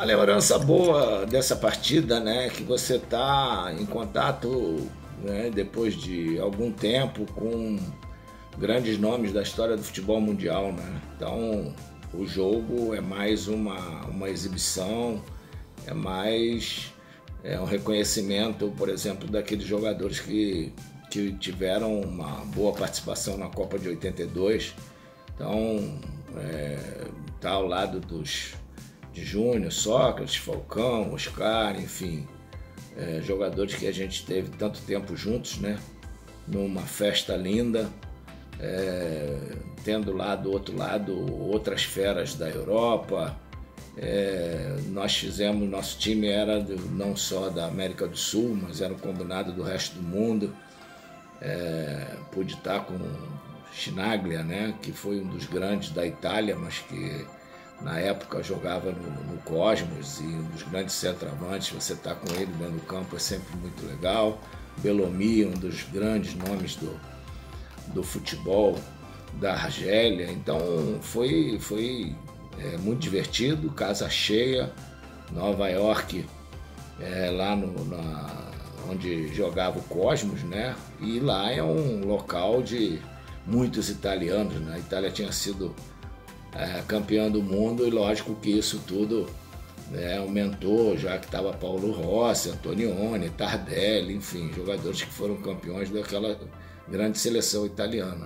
lembrança boa dessa partida, né, que você está em contato, né, depois de algum tempo com grandes nomes da história do futebol mundial, né? Então o jogo é mais uma exibição, é mais um reconhecimento, por exemplo, daqueles jogadores que tiveram uma boa participação na Copa de 82. Então tá ao lado de Júnior, Sócrates, Falcão, Oscar, enfim, jogadores que a gente teve tanto tempo juntos, né? Numa festa linda, tendo lá do outro lado outras feras da Europa. Nosso time era não só da América do Sul, mas era um combinado do resto do mundo. Pude estar com Chinaglia, né, que foi um dos grandes da Itália, mas que na época jogava no Cosmos, e um dos grandes centroavantes. Você estar com ele dentro do campo é sempre muito legal. Bellamy, um dos grandes nomes do futebol da Argélia. Então foi muito divertido, casa cheia, Nova York, lá onde jogava o Cosmos, né? E lá é um local de muitos italianos, né? A Itália tinha sido campeã do mundo, e lógico que isso tudo aumentou, já que estava Paulo Rossi, Antonioni, Tardelli, enfim, jogadores que foram campeões daquela grande seleção italiana.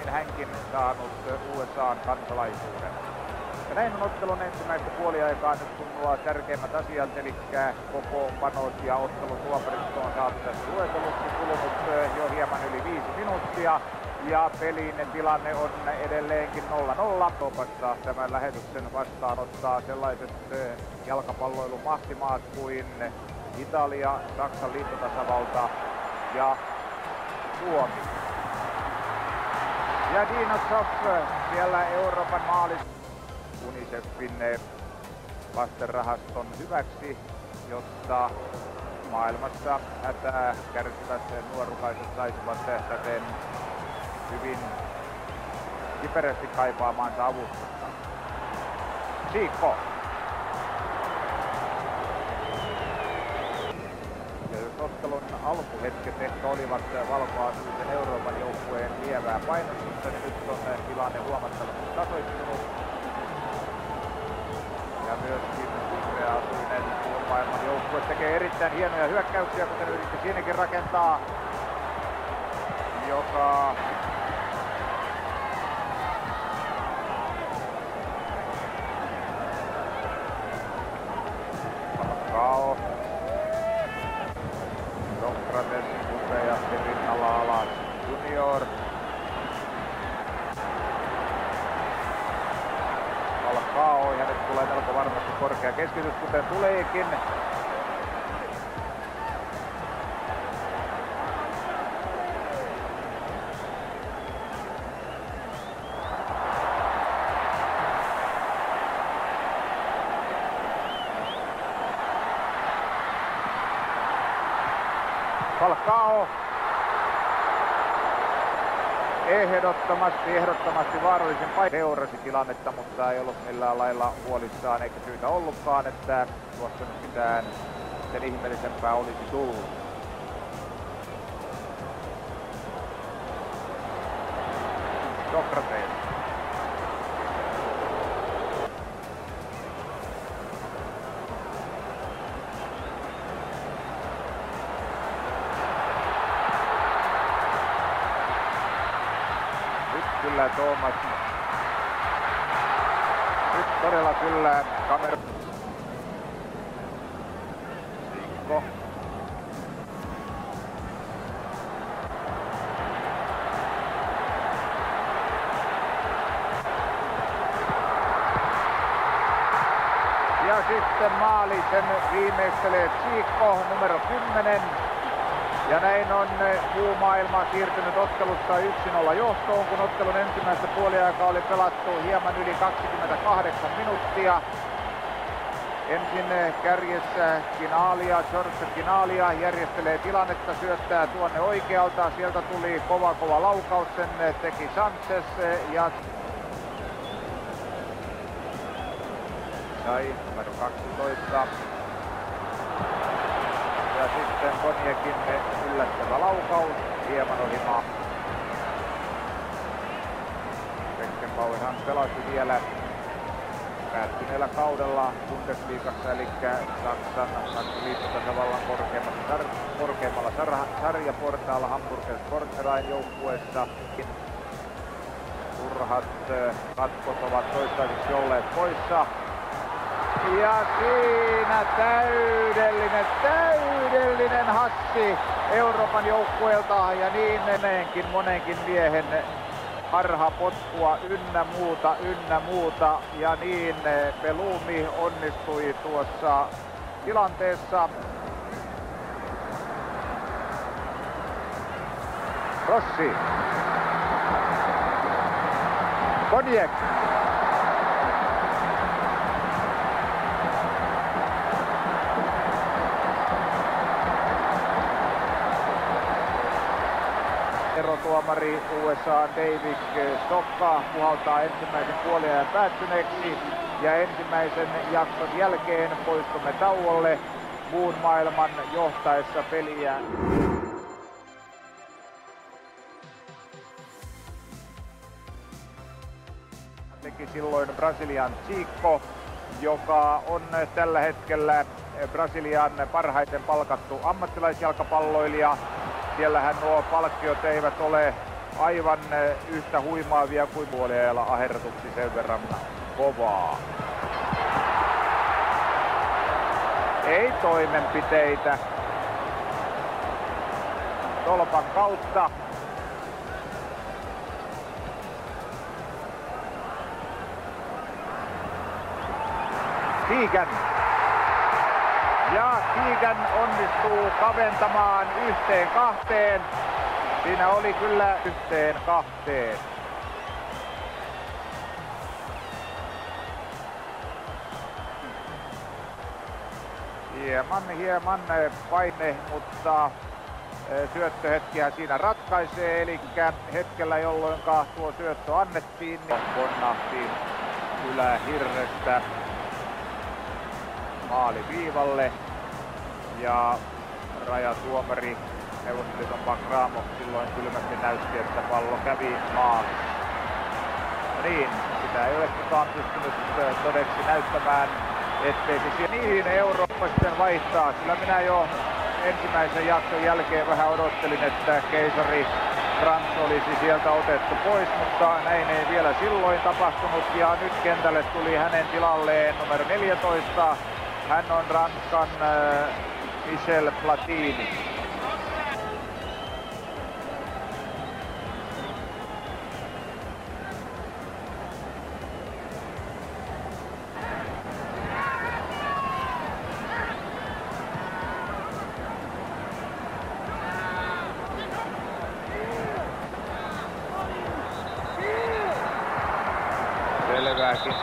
Hänkin saanut USA:n kansalaisuuden. Ja näin on ottelun ensimmäistä puoliaikaa nyt, kun nuo tärkeimmät asiat, eli kokoonpanot ja ottelun tuomaristo on saatu tässä lueteluksi, kulunut jo hieman yli 5 minuuttia. Ja pelin tilanne on edelleenkin 0-0. Euroopassa tämän lähetyksen vastaanottaa sellaiset jalkapalloilun mahtimaat kuin Italia, Saksan liittotasavalta ja Suomi. Ja Dinotsov siellä Euroopan maalissa UNICEFin lastenrahaston hyväksi, jotta maailmassa hätää kärsivät nuorukaiset saisivat täten hyvin kiperästi kaipaamaansa avustusta. Siikko. Ja jos ottelun alkuhetket ehkä olivat valkoasuisen Euroopan joukkueen lievää painostusta, niin nyt on tilanne huomattavasti tasoittunut. Ja myöskin vihreäasuinen muun maailman joukkue tekee erittäin hienoja hyökkäyksiä, kuten yritti siinäkin rakentaa, joka Falcao. Sokrates useasti rinnalla alas. Junior. Falcao, ja nyt tulee melko varmasti korkea keskitys, kuten tuleekin. Falcao ehdottomasti vaarallisen paikan seurasi tilannetta, mutta ei ollut millään lailla huolissaan, eikä syytä ollutkaan, että tuossa nyt mitään sen ihmeellisempää olisi tullut. Sokrates. Kyllä Thomas. Nyt todella kyllä kamera. Siikko. Ja sitten maali, sen viimeistelee Siikko, numero 10. Ja näin on muu maailma siirtynyt ottelusta 1-0 johtoon, kun ottelun ensimmäistä puoliaikaa oli pelattu hieman yli 28 minuuttia. Ensin kärjessä Ginalia, George Ginalia järjestelee tilannetta, syöttää tuonne oikealta. Sieltä tuli kova laukaus, sen teki Sanchez ja sai numero 12. Ja sitten Koniekin yllättävä laukaus, hieman ohi maa. Beckenbauerhan pelasi vielä päättyneellä kaudella Bundesliigassa, eli Saksan liittotasavallan korkeimmalla sarjaportaalla Hamburger Sportverein joukkueessa. Turhat katkot ovat toistaiseksi olleet poissa. Ja siinä täydellinen hassi Euroopan joukkueelta ja niin monenkin miehen harhapotkua ynnä muuta ja niin Belumi onnistui tuossa tilanteessa. Rossi. Koniek. Erotuomari USA David Stokka puhaltaa ensimmäisen puoliajan päättyneeksi ja ensimmäisen jakson jälkeen poistumme tauolle muun maailman johtaessa peliä. Teki silloin Brasilian Chico, joka on tällä hetkellä Brasilian parhaiten palkattu ammattilaisjalkapalloilija. Siellähän nuo palkkiot eivät ole aivan yhtä huimaavia kuin puoliajalla ahertuksi sen verran kovaa. Ei toimenpiteitä. Tolpan kautta. Keegan. Ja Keegan onnistuu kaventamaan 1-2. Siinä oli kyllä 1-2. Hieman paine, mutta syöttöhetkiä siinä ratkaisee. Eli hetkellä, jolloin tuo syöttö annettiin, niin ponnahti ylähirrestä maaliviivalle ja rajatuomari Neuvostoliiton Bakramov silloin kylmästi näytti, että pallo kävi maaliin. Niin, sitä ei ole kukaan pystynyt todeksi näyttämään, ettei se niihin Eurooppa sitten vaihtaa. Kyllä minä jo ensimmäisen jakson jälkeen vähän odottelin, että keisari Frans olisi sieltä otettu pois, mutta näin ei vielä silloin tapahtunut ja nyt kentälle tuli hänen tilalleen numero 14. Hän on Ranskan Michel Platini.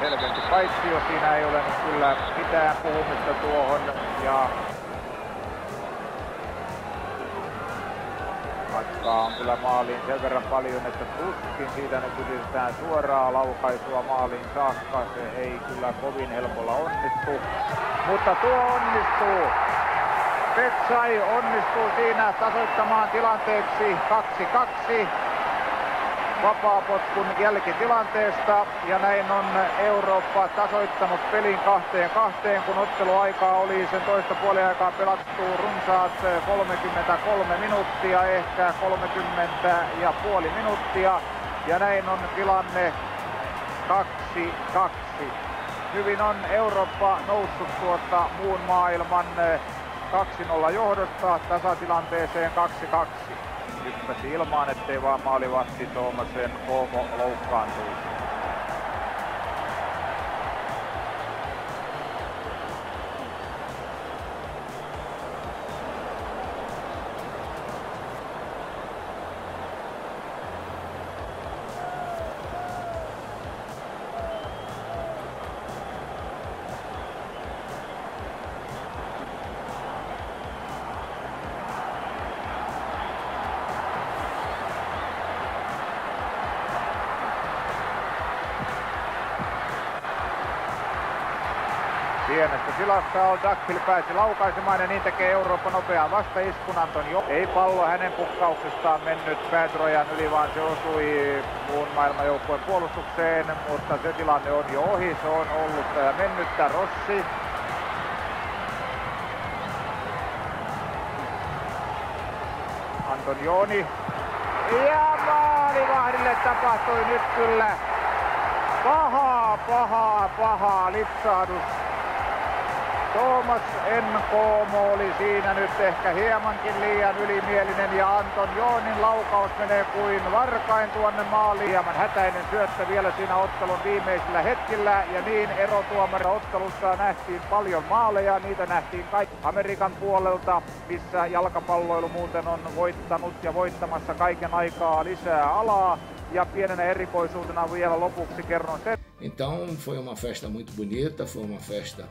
Selvästi paitsi jos siinä ei ole nyt kyllä mitään puhumista tuohon ja matkaa on kyllä maaliin sen verran paljon, että tuskin siitä nyt yritetään suoraa laukaisua maaliin saakka. Se ei kyllä kovin helpolla onnistu, mutta tuo onnistuu. Betsai onnistuu siinä tasoittamaan tilanteeksi 2-2. Vapaapotkun jälkitilanteesta ja näin on Eurooppa tasoittanut pelin 2-2, kun otteluaikaa oli sen toista puoliaikaa pelattu runsaat 33 minuuttia, ehkä 30,5 minuuttia ja näin on tilanne 2-2. Hyvin on Eurooppa noussut tuota muun maailman 2-0 johdosta tasatilanteeseen 2-2. Hyppäsi ilmaan, ettei vaan maalivahti Tuomasen Koomo loukkaantuisi. Pienessä tilassa on Duckhill pääsi laukaisemaan ja niin tekee Eurooppa nopeaa vastaiskun. Antonio ei pallo hänen pukkauksestaan mennyt päätyrajan yli, vaan se osui muun maailmanjoukkueen puolustukseen, mutta se tilanne on jo ohi. Se on ollut ja mennyttä. Rossi. Antonioni. Ja maalivahdille tapahtui nyt kyllä paha lipsahdus. Thomas Nkomo oli siinä nyt ehkä hiemankin liian ylimielinen ja Antonionin laukaus menee kuin varkain tuonne maaliin. Hieman hätäinen syöttö vielä siinä ottelun viimeisillä hetkillä ja niin erotuomari ottelussa nähtiin paljon maaleja. Niitä nähtiin kaikki Amerikan puolelta, missä jalkapalloilu muuten on voittanut ja voittamassa kaiken aikaa lisää alaa. Ja pienenä erikoisuutena vielä lopuksi kerron sen. Então foi uma festa muito bonita, foi uma festa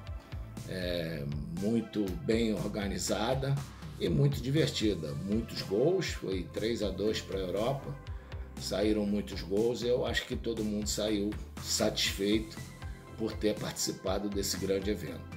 muito bem organizada e muito divertida. Muitos gols, foi 3-2 para a Europa, saíram muitos gols e eu acho que todo mundo saiu satisfeito por ter participado desse grande evento.